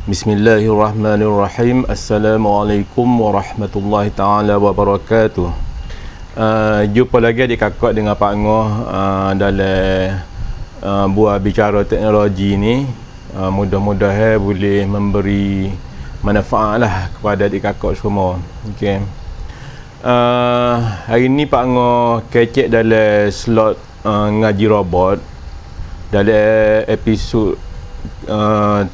Bismillahirrahmanirrahim. Assalamualaikum warahmatullahi taala wabarakatuh. Jumpa lagi adik kakak dengan Pak Ngoh dalam buah bicara teknologi ni. Mudah-mudahan boleh memberi manfaat lah kepada adik kakak semua. Okey. Hari ni Pak Ngoh kecek dalam slot ngaji robot dalam episod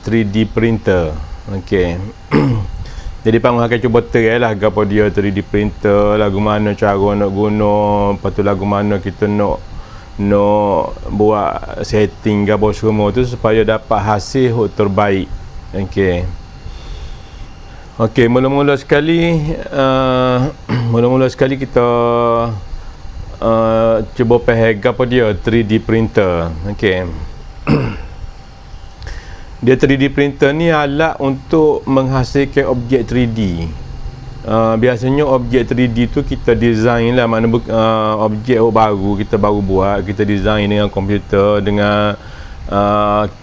3D printer. Okey. Jadi Pak Ngoh akan cuba try lah apa dia 3D printer, lagu mana cara nak guna, lepas tu lagu mana kita nak buat setting apa semua tu supaya dapat hasil yang terbaik. Okey. Okey, mula-mula sekali kita cuba faham apa dia 3D printer. Okey. Dia 3D printer ni alat untuk menghasilkan objek 3D. Biasanya objek 3D tu kita design lah, mana objek baru kita baru buat, kita design dengan komputer, dengan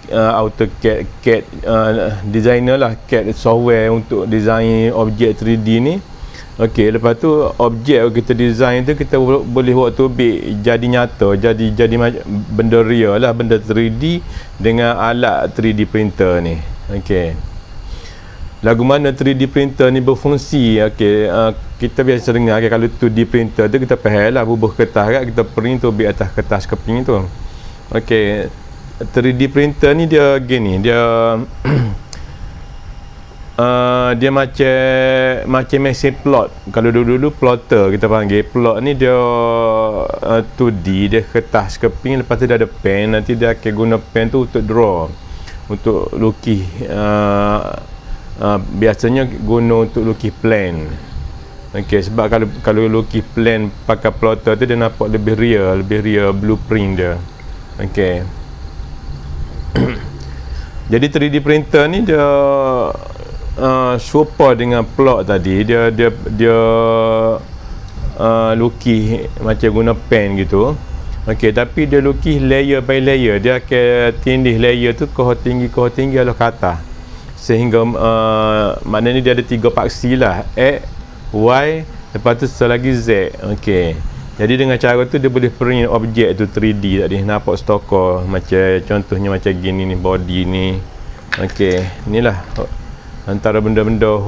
AutoCAD, CAD, designer lah, CAD software untuk design objek 3D ni. Okey, lepas tu objek yang kita design tu kita boleh buat tu jadi nyata, jadi benda real lah, benda 3D dengan alat 3D printer ni. Okey. Lagu mana 3D printer ni berfungsi? Okey, kita biasa dengar kalau 2D printer tu kita faham lah, bubuh kertas kan, kita print tu atas kertas keping tu. Okey. 3D printer ni dia gini, dia dia macam mesin plot. Kalau dulu plotter kita panggil, plot ni dia 2D, dia kertas keping, lepas tu dia ada pen, nanti dia akan guna pen tu untuk draw, untuk lukis. Biasanya guna untuk lukis plan. Okey, sebab kalau lukis plan pakai plotter tu dia nampak lebih real blueprint dia. Okey. Jadi 3D printer ni dia serupa dengan plot tadi, dia lukis macam guna pen gitu. Okey, tapi dia lukis layer by layer, dia akan tindih layer tu koh tinggi alah ke atas, sehingga maknanya dia ada 3 paksi lah, X, Y, lepas tu selagi Z. Okey, jadi dengan cara tu dia boleh print objek tu 3D tadi, nampak stokor macam contohnya macam gini ni, body ni. Okey, inilah antara benda-benda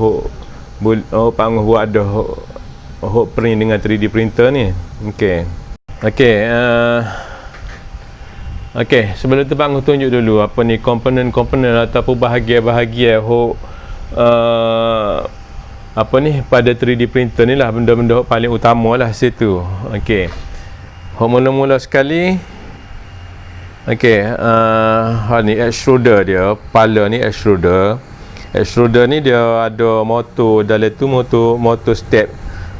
Pak Ngoh buat ada print dengan 3D printer ni. Okey. Okey, sebelum tu Pak Ngoh tunjuk dulu apa ni komponen ataupun bahagian-bahagian apa ni pada 3D printer ni lah, benda-benda paling utama lah situ. Okey. Mula-mula sekali, okey, ni extruder dia, kepala ni extruder. Extruder ni dia ada motor dalam tu, motor step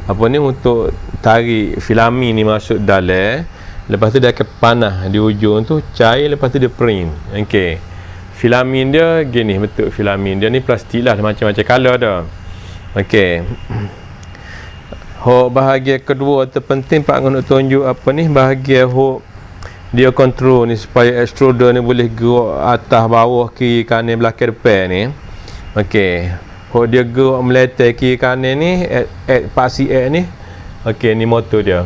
apa ni untuk tarik filamen ni masuk dalam, lepas tu dia akan panas di ujung tu, cair, lepas tu dia print. Okey, filamen dia gini, bentuk filamen dia ni plastik lah, macam-macam color dah. Okey. Bahagian kedua terpenting Pak Ngoh nak tunjuk apa ni, bahagian dia kontrol ni supaya extruder ni boleh gerak atas, bawah, kiri, kanan, belakang, depan ni. Okey, dia gerak meletak kiri kanan ni, paksi X ni. Okey, ni motor dia.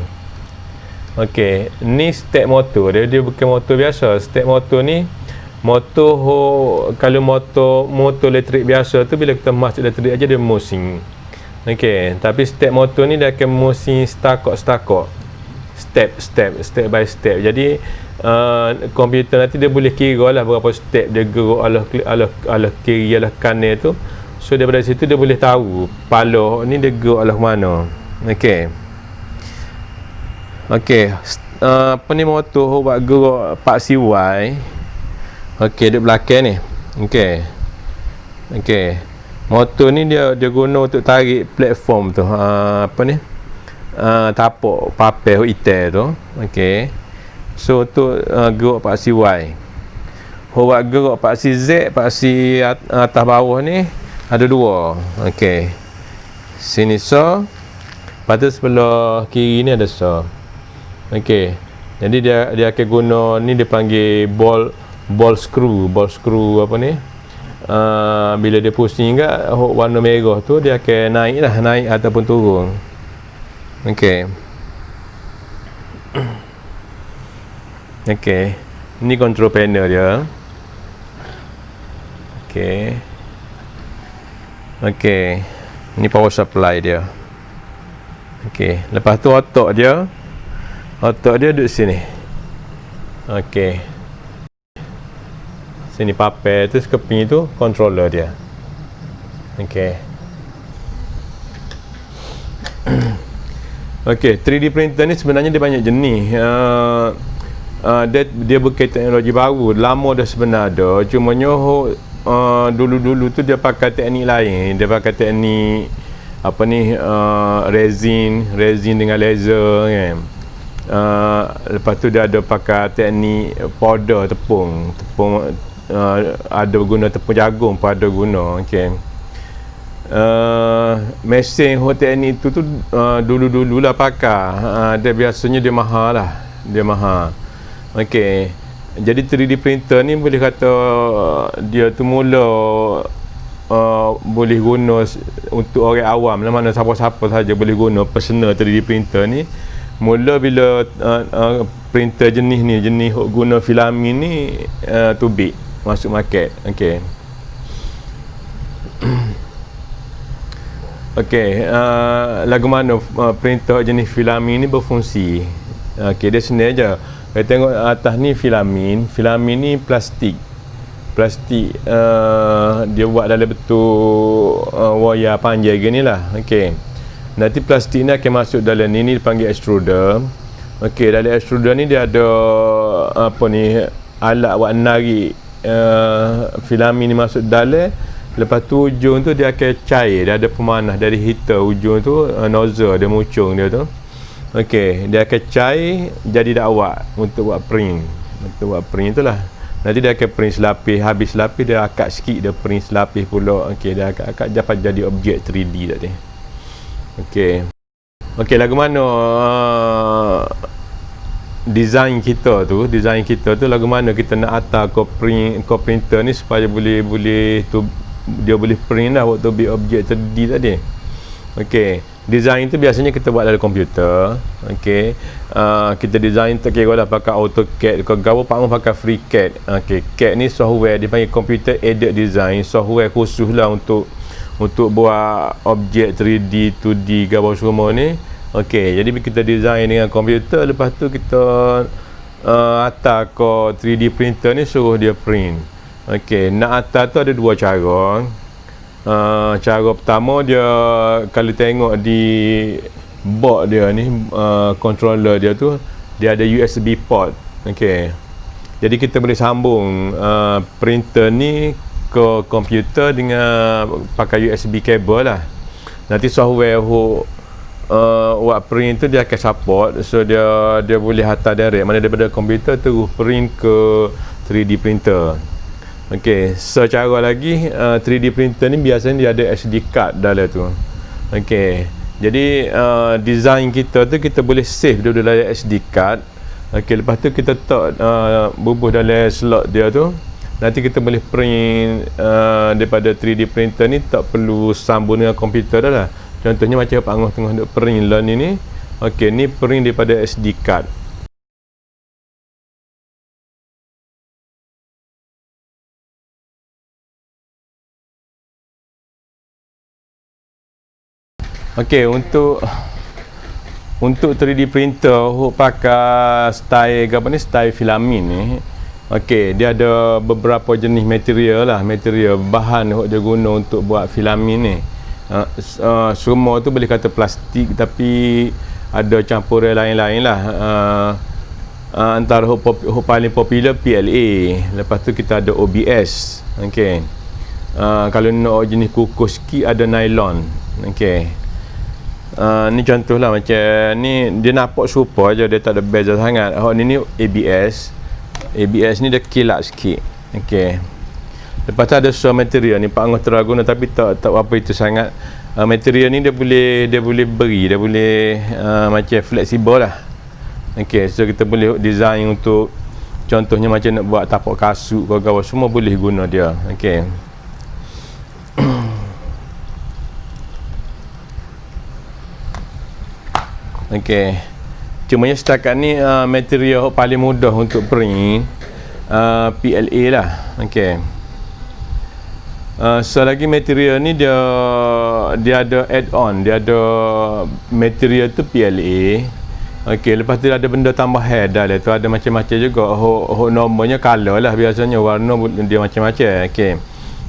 Okey, ni step motor dia bukan motor biasa. Step motor ni motor kalau motor elektrik biasa tu, bila kita masuk elektrik aja dia musing. Okey, tapi step motor ni dia akan musing stakok step by step. Jadi komputer nanti dia boleh kira lah berapa step dia gerak alah kiri alah kanan tu. So daripada situ dia boleh tahu pala ni dia gerak alah mana. Okey. Apa ni motor buat gerak paksi Y. Okey, duduk belakang ni. Okey. Motor ni dia guna untuk tarik platform tu. Apa ni? Tapak papel hitam tu. Okey. So tu gerak paksi Y. Buat gerak paksi Z, paksi atas bawah ni ada 2. Okey. Sini so. Lepas tu sebelah kiri ni ada so. Okey. Jadi dia akan guna ni, dia panggil ball screw apa ni, Bila dia pusing kat warna merah tu, dia akan naik ataupun turun. Okey. Okey. Ni control panel dia. Okey. Okey. Ni power supply dia. Okey. Lepas tu otak dia duduk sini. Okey. Sini papel tu, keping tu controller dia. Okey. Okey, 3D printer ni sebenarnya dia banyak jenis. Dia bukan teknologi baru, lama dah sebenarnya. Cumanya dulu-dulu tu dia pakai teknik lain. Dia pakai teknik resin dengan laser kan. Lepas tu dia ada pakai teknik powder tepung, ada guna tepung jagung pun ada guna. Okey. Mesin teknik tu dulu-dulu lah pakai. Dia biasanya dia mahal lah. Okey. Jadi 3D printer ni boleh kata dia tu mula boleh guna untuk orang awam lah, mana siapa-siapa saja boleh guna personal 3D printer ni. Mula bila printer jenis guna filamen ni too big masuk market. Okey. Okey, lagu mana printer jenis filamen ni berfungsi. Okey, dia senang je. Kita tengok atas ni filamen ni plastik, dia buat dalam bentuk wayar panjang gini lah. Okey, nanti plastik ni akan masuk dalam ni dipanggil extruder. Okey, dalam extruder ni dia ada alat buat narik filamen ni masuk dalam. Lepas tu ujung tu dia akan cair, dia ada pemanah dari heater ujung tu, nozzle dia muncung dia tu. Okey, dia akan cair jadi dakwat untuk buat print. Tu lah. Nanti dia akan print selapis, habis selapis dia akad sikit, dia print selapis pula. Okey, dia akad dapat jadi objek 3D tadi. Okey, lagu mana design kita tu lagu mana kita nak atar ko printer ni supaya boleh tu dia boleh print lah waktu big objek 3D tadi. Okey, design tu biasanya kita buat dalam komputer. Okey, kita design tak kira lah pakai AutoCAD ke gapo, pakai FreeCAD. Okey, CAD ni software dipanggil computer aided design, software khusus lah untuk buat objek 3D 2D gapo semua ni. Okey, jadi kita design dengan komputer, lepas tu kita atar ke 3D printer ni, suruh dia print. Okey, nak atar tu ada dua cara. Cara pertama, dia kalau tengok di board dia ni, controller dia tu, dia ada USB port. Okey, jadi kita boleh sambung printer ni ke komputer dengan pakai USB cable lah. Nanti software buat print tu dia akan support, so dia boleh hantar direct mana daripada komputer terus print ke 3D printer. Okey, secara lagi 3D printer ni biasanya dia ada SD card dalam tu. Okey, jadi design kita tu kita boleh save dulu dalam SD card. Okey, lepas tu kita letak bubuh dalam slot dia tu. Nanti kita boleh print daripada 3D printer ni, tak perlu sambung dengan komputer dah lah. Contohnya macam Pak Angah tengah nak print lah ni. Okey, ni print daripada SD card. Okey, untuk 3D printer pakai style filamen ni. Okey, dia ada beberapa jenis material bahan yang dia guna untuk buat filamen ni. Semua tu boleh kata plastik, tapi ada campuran lain-lain lah. Antara paling popular PLA. Lepas tu kita ada OBS. Okey, kalau nak jenis kukus sikit ada nylon. Okey, ni contoh lah, macam ni dia nampak serupa je, dia tak ada beza sangat. Ni ABS ni dia kilat sikit. Okey, lepas tu ada source material ni Pak Angah teraguna, tapi tak apa itu sangat. Material ni dia boleh beri, dia boleh macam fleksibel lah. Okey, so kita boleh design untuk contohnya macam nak buat tapak kasut ke gawas, semua boleh guna dia. Okey, Okey. Cumanya setakat ni material paling mudah untuk print PLA lah. Okey. Selagi material ni dia ada add-on, dia ada material tu PLA. Okey, lepas tu ada benda tambahan dah lah tu, ada macam-macam juga. Hok normalnya color lah, biasanya warna dia macam-macam. Okey.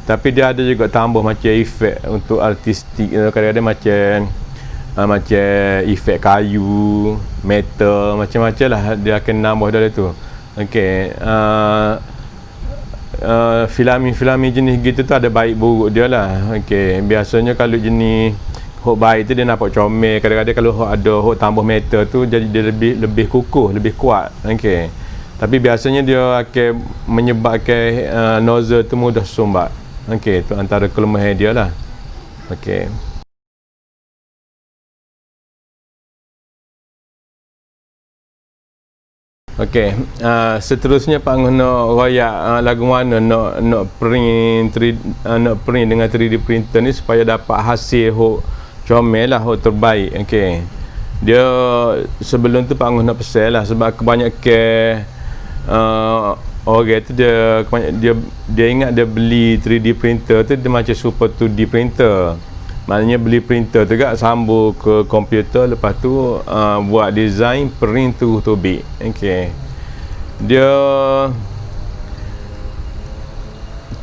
Tapi dia ada juga tambah macam efek untuk artistik, kadang-kadang macam efek kayu, metal, macam-macam lah dia akan nambah dari tu. Okey. Filami jenis gitu tu ada baik buruk dia lah. Okey, biasanya kalau jenis hok baik tu dia nampak comel, kadang-kadang kalau hok ada hok tambah metal tu jadi dia lebih kukuh, lebih kuat. Okey. Tapi biasanya dia akan menyebabkan nozzle tu mudah sumbat. Okey, tu antara kelemahan dia lah. Okey. Okey, seterusnya Pak Angah nak royak lagu mana nak print dengan 3D printer ni supaya dapat hasil hok comel lah, hok terbaik. Okey. Dia sebelum tu Pak Angah nak pesan lah, sebab kebanyakan orang tu dia ingat dia beli 3D printer tu dia macam super 2D printer. Maknanya beli printer tu gak sambung ke komputer, lepas tu buat design, print tu big. Okey. Dia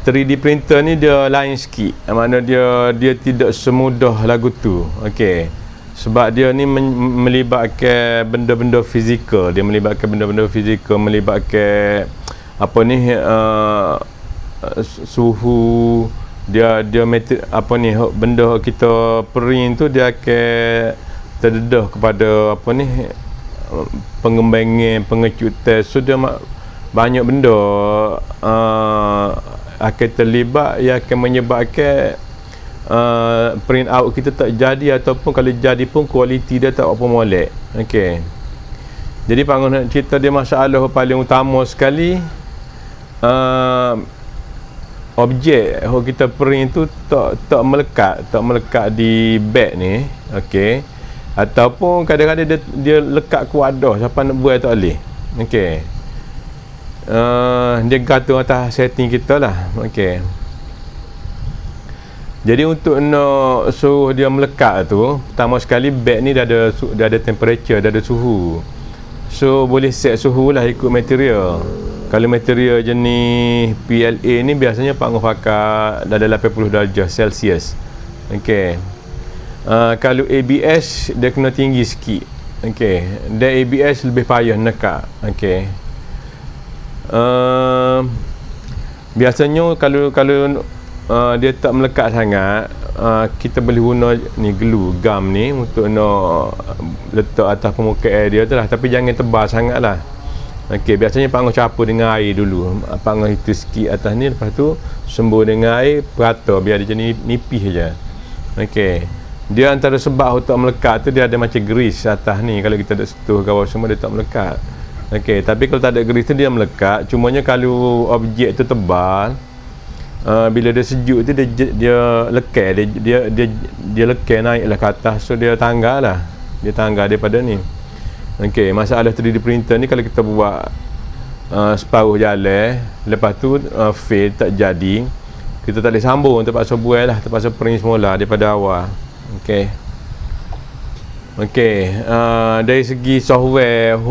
3D printer ni dia lain sikit. Makna dia tidak semudah lagu tu. Okey. Sebab dia ni melibatkan benda-benda fizikal, melibatkan apa ni suhu, dia apa ni benda kita print tu dia akan terdedah kepada apa ni pengembangan, pengecutan. So dia banyak benda akan terlibat yang akan menyebabkan print out kita tak jadi, ataupun kalau jadi pun kualiti dia tak apa molek. Okey. Jadi Pak Angah nak cerita dia masalah paling utama sekali, objek yang kita print tu tak melekat di beg ni. Okey. Ataupun kadang-kadang dia lekat ke wadah, siapa nak buat tak boleh. Okey. Dia gantung atas setting kita lah. Okey. Jadi untuk nak suruh dia melekat tu, pertama sekali beg ni dah ada temperature, dah ada suhu. So boleh set suhu lah ikut material. Kalau material jenis PLA ni biasanya Pak Angah pakai dah ada 80 darjah Celsius. Okey. Kalau ABS dia kena tinggi sikit. Okey. Dan ABS lebih payah nekat. Okey. Biasanya kalau dia tak melekat sangat, kita boleh guna ni glue gum ni untuk nak letak atas permukaan dia tu lah, tapi jangan tebal sangat lah. Okey, biasanya Pak Angah campur dengan air dulu. Pak Angah itu sikit atas ni, lepas tu sembur dengan air, perata biar dia jadi nipis je. Okey. Dia antara sebab untuk melekat tu dia ada macam grease atas ni. Kalau kita ada sentuh ke bawah semua dia tak melekat. Okey, tapi kalau tak ada grease tu dia melekat. Cumanya kalau objek tu tebal, bila dia sejuk tu dia lekar, dia lekar naiklah ke atas, so dia tanggal lah. Dia tanggal daripada ni. Okey, masalah 3D printer ni kalau kita buat separuh jalan, lepas tu fail, tak jadi, kita tak boleh sambung, terpaksa buat lah, terpaksa print semula daripada awal. Okey. Okey, dari segi software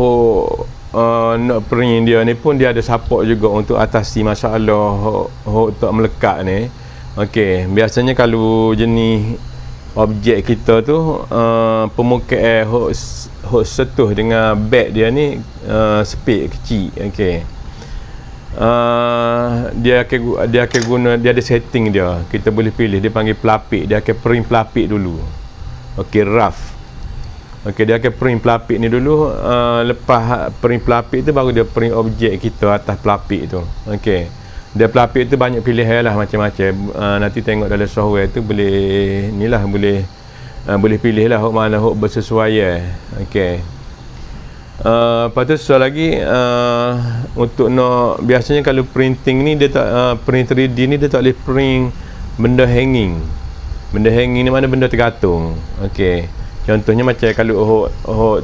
nak print dia ni pun dia ada support juga untuk atasi masalah tak melekat ni. Okey, biasanya kalau jenis objek kita tu permukaan hok setuh dengan beg dia ni speed kecil. Okey. Dia akan guna, dia ada setting dia. Kita boleh pilih, dia panggil pelapik. Dia akan print pelapik dulu. Okey, rough. Okey, dia akan print pelapik ni dulu. Lepas print pelapik tu baru dia print objek kita atas pelapik tu. Okey. Dia pelapik tu banyak pilihan lah, macam-macam. Nanti tengok dalam software tu boleh ni lah, boleh pilih lah hok mana hok bersesuaian. Okey. Lepas tu soal lagi, untuk nak, biasanya kalau printing ni dia tak print 3D ni dia tak boleh print benda hanging. Benda hanging ni mana benda tergantung. Okey. Contohnya macam kalau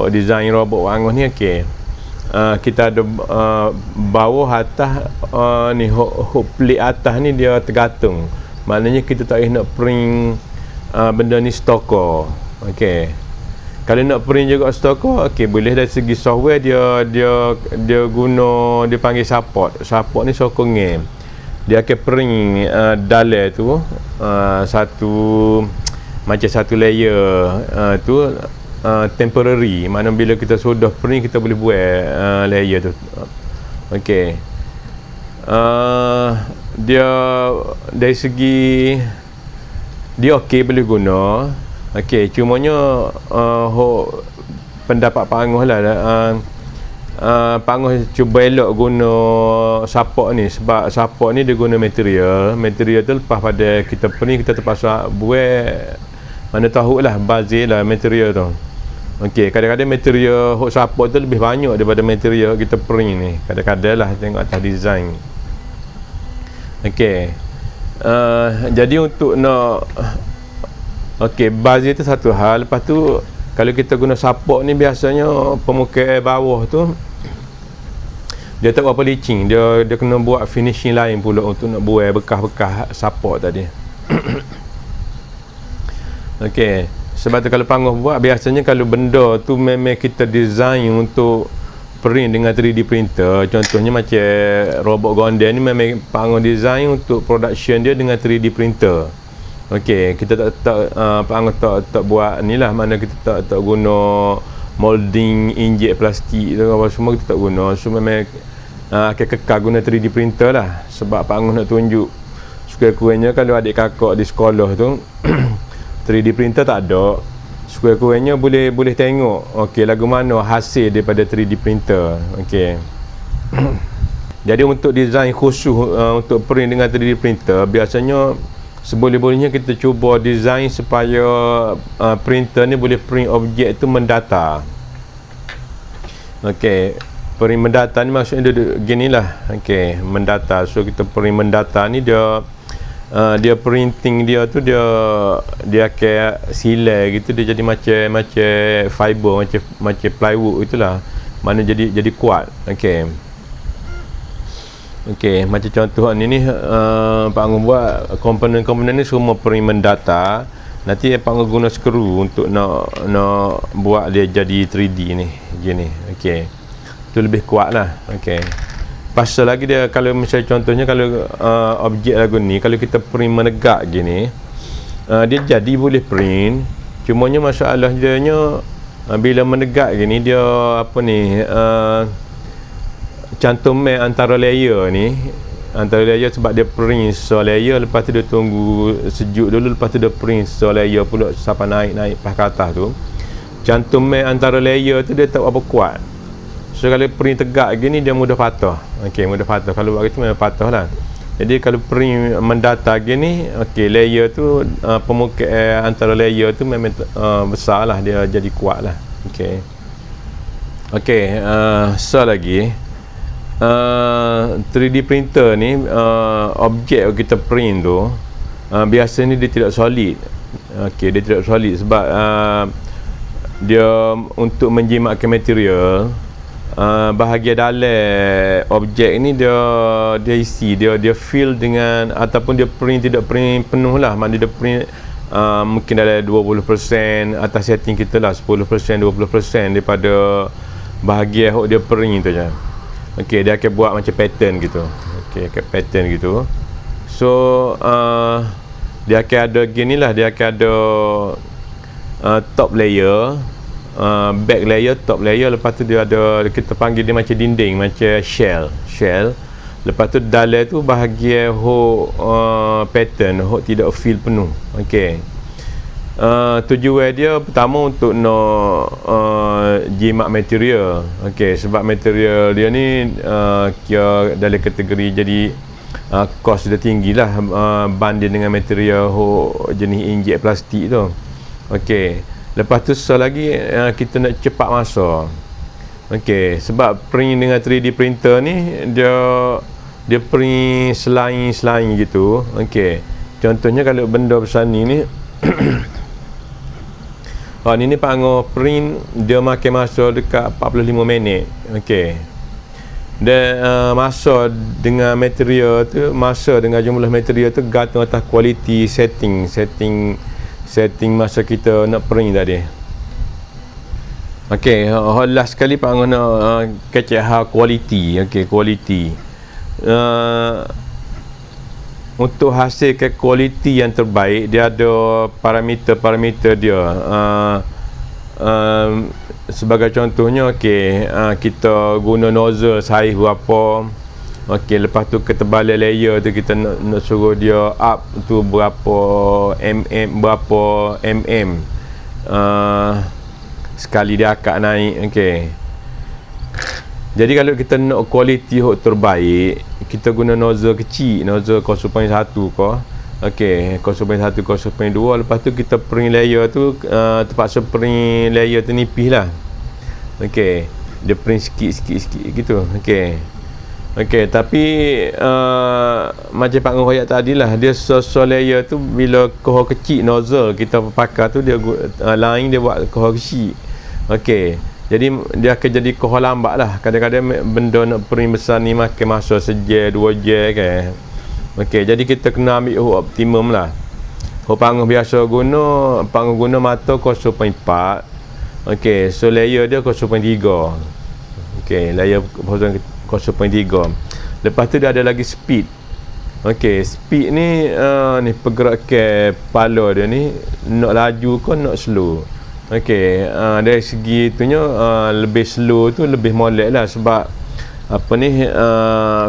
design robot wangus ni, okey. Kita ada bawah atas ni plate atas ni dia tergantung. Maknanya kita tak payah nak print benda ni stoker. Okey. Kalau nak print juga stoker, okey, boleh dari segi software dia guna, dia panggil support. Support ni sokongan. Dia akan print dalam tu satu layer tu temporary. Mana bila kita sudah print, kita boleh buat layer tu. Okey. Dia dari segi dia okey, boleh guna. Okey, cumanya pendapat Pak Angus lah, Pak Angus cuba elok guna support ni, sebab support ni dia guna material tu lepas pada kita print, kita terpaksa buat mana tahulah bazir lah material tu. Okey, kadang-kadang material hot support tu lebih banyak daripada material kita print ni. Kadang-kadang lah tengok atas design. Okey. Jadi untuk nak bazir tu satu hal. Lepas tu kalau kita guna support ni, biasanya permukaan bawah tu dia tak berapa licin. Dia kena buat finishing lain pula untuk nak buat bekas-bekas support tadi. Okey. Sebab tu kalau Pangus buat, biasanya kalau benda tu memang kita design untuk print dengan 3D printer. Contohnya macam robot gondel ni, memang Pangus design untuk production dia dengan 3D printer. Okey, kita Pangus tak buat ni lah, mana kita tak guna molding, injek plastik tu apa semua, kita tak guna. So memang akan kekal guna 3D printer lah. Sebab Pangus nak tunjuk sekurang-kurangnya kalau adik kakak di sekolah tu 3D printer tak ada, sekurang-kurangnya boleh tengok okey lagu mana hasil daripada 3D printer. Okey. Jadi untuk design khusus untuk print dengan 3D printer, biasanya seboleh-bolehnya kita cuba design supaya printer ni boleh print objek tu mendata. Okey, print mendata ni maksudnya dia ginilah. Okey, mendata. So kita print mendata ni dia printing dia tu dia kayak silai gitu, dia jadi macam fiber, macam plywood itulah, mana jadi kuat. Okey, macam contoh ni Pak Angus buat komponen-komponen ni semua print mendata. Nanti Pak Angus guna skru untuk nak buat dia jadi 3D ni gini. Okey, tu lebih kuat lah. Okey, pasal lagi dia, kalau misalnya contohnya kalau objek lagu ni kalau kita print menegak gini, dia jadi boleh print, cumanya masalah dia bila menegak gini, dia apa ni cantuman antara layer sebab dia print so layer, lepas tu dia tunggu sejuk dulu, lepas tu dia print so layer pula sampai naik pas ke atas tu, cantuman antara layer tu dia tak apa kuat. So kalau print tegak gini dia mudah patah. Okey, mudah patah. Kalau buat gitu memang patah lah. Jadi kalau print mendata gini, okey, layer tu permukaan antara layer tu memang besar lah, dia jadi kuat lah. Okey. Okey, so lagi 3D printer ni objek kita print tu biasanya dia tidak solid. Okey, dia tidak solid sebab dia untuk menjimatkan material, bahagian dalam objek ni dia isi, dia fill dengan, ataupun dia print tidak print penuh lah, maknanya dia print mungkin dalam 20% atas setting kita lah, 10% 20% daripada bahagian yang dia print tu je. Okey, dia akan buat macam pattern gitu. Okey, akan pattern gitu. So dia akan ada gini lah, dia akan ada top layer, back layer, top layer, lepas tu dia ada, kita panggil dia macam dinding, macam shell. Lepas tu dalam tu bahagian pattern tidak fill penuh. Okey, tujuan dia pertama untuk nak jimat material. Okey, sebab material dia ni kira dalam kategori jadi kos dia tinggi lah banding dengan material jenis injek plastik tu. Okey, lepas tu lagi kita nak cepat masa. Okey, sebab print dengan 3D printer ni dia print selain gitu. Okey, contohnya kalau benda besar ni Ni Pak Angah print dia makan masa dekat 45 minit. Okey. Dan masa dengan material tu, masa dengan jumlah material tu gantung atas quality setting masa kita nak print tadi. Okey, last sekali Pak Angah nak kecek quality. Okey, quality. Untuk hasilkan kualiti yang terbaik, dia ada parameter dia. Sebagai contohnya, kita guna nozzle saiz berapa. Lepas tu ketebalan layer tu kita nak suruh dia up tu berapa mm. Sekali dia akak naik. Jadi kalau kita nak kualiti yang terbaik, kita guna nozzle kecil, nozzle 0.1 ko. 0.1, 0.2. Lepas tu kita print layer tu, terpaksa print layer tu nipis lah. Dia print sikit gitu. Tapi macam Pak Angah royak tadi lah, dia so layer tu bila kohor kecil nozzle kita pakai tu, dia lain dia buat kohor kecil. Jadi dia akan jadi kohor lambat lah. Kadang-kadang benda nak print besar ni makan masa sejam 2 jam kan. Jadi kita kena ambil optimum lah. Pak Angah biasa guna mata 0.4. So layer dia 0.3. Layer 0.3. Lepas tu dia ada lagi speed. Speed ni pergerakan kepala dia ni nak laju ke nak slow. Dari segi itunya lebih slow tu lebih molek lah, sebab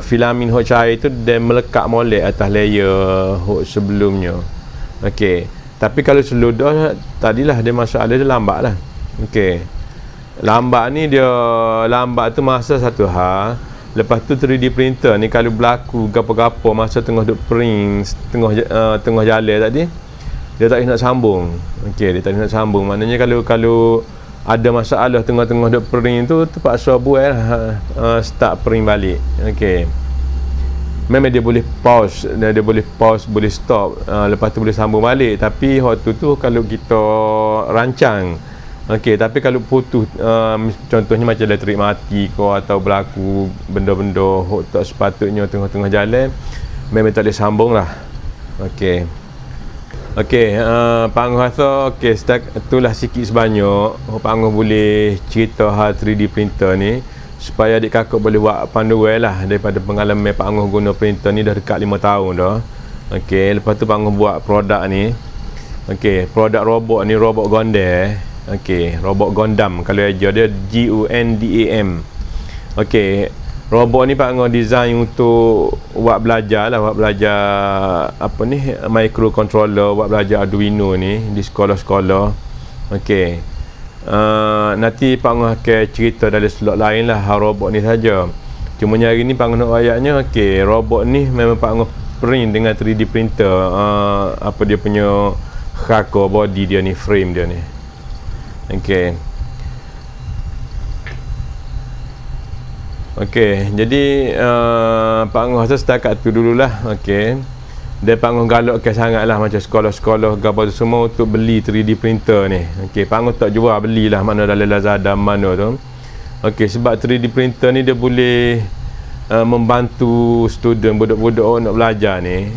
filamin hot cair tu dia melekat molek atas layer hot sebelumnya. Tapi kalau slow dah tadilah dia masalah dia lambat lah. Lambat ni dia lambat tu masa satu hal. Lepas tu 3D printer ni kalau berlaku gapo-gapo masa tengah duk print tengah jalan tadi, dia tak nak sambung. Dia tak nak sambung. Maknanya kalau ada masalah tengah-tengah duk print tu, terpaksa buat lah, start print balik. Memang dia boleh pause, boleh stop, lepas tu boleh sambung balik. Tapi waktu tu kalau kita rancang, tapi kalau putus, contohnya macam elektrik mati atau berlaku benda-benda tak sepatutnya tengah-tengah jalan, memang tak boleh sambung lah. Pak Angah rasa itulah sikit sebanyak Pak Angah boleh cerita hal 3D printer ni, supaya adik kakak boleh buat panduan lah daripada pengalaman Pak Angah guna printer ni dah dekat 5 tahun dah. Lepas tu Pak Angah buat produk ni. Produk robot ni, robot Gondam. Robot Gondam kalau aja dia GUNDAM. Robot ni Pak Angah design untuk buat belajar lah, buat belajar microcontroller, buat belajar Arduino ni di sekolah-sekolah. Nanti Pak Angah akan cerita dari slot lain lah robot ni saja. Cuma hari ni Pak Angah nak ayatnya, robot ni memang Pak Angah print dengan 3D printer. Dia punya hardcore body dia ni, frame dia ni. Jadi Pak Angah rasa setakat tu dululah. Dan Pak Angah galakkan sangat lah macam sekolah-sekolah gambar tu semua untuk beli 3D printer ni. Pak Angah tak jual, belilah mana dalam Lazada mana tu. Sebab 3D printer ni dia boleh membantu student, budak-budak nak belajar ni.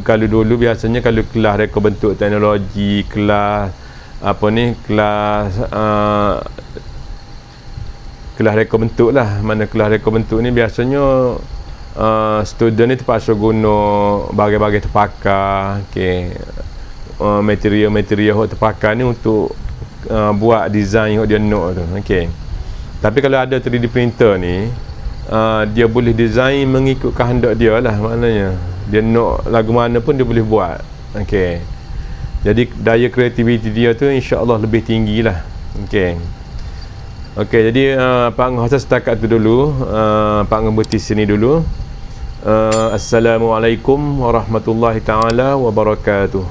Kalau dulu biasanya kalau kelas reka bentuk teknologi, kelas kelas reka bentuk lah. Mana kelas reka bentuk ni biasanya student ni terpaksa guna bagai-bagai terpakar, material terpakar ni untuk buat design yang dia nak tu. Tapi kalau ada 3D printer ni, dia boleh design mengikut kehendak dia lah. Maknanya dia nak lagu mana pun dia boleh buat. Jadi daya kreativiti dia tu insya-Allah lebih tinggi lah. Jadi Pak Angah rasa setakat tu dulu. Pak Angah berhenti sini dulu. Assalamualaikum warahmatullahi taala wabarakatuh.